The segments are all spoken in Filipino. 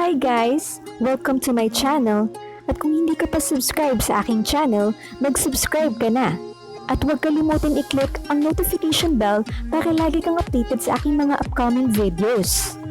Hi guys! Welcome to my channel. At kung hindi ka pa subscribe sa aking channel, mag-subscribe ka na. At huwag kalimutan i-click ang notification bell para lagi kang updated sa aking mga upcoming videos.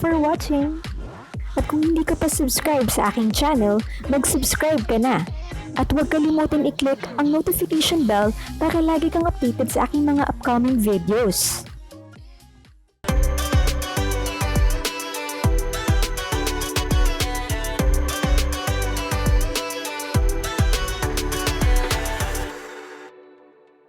for watching! At kung hindi ka pa subscribe sa aking channel, mag-subscribe ka na! At huwag kalimutan i-click ang notification bell para lagi kang updated sa aking mga upcoming videos.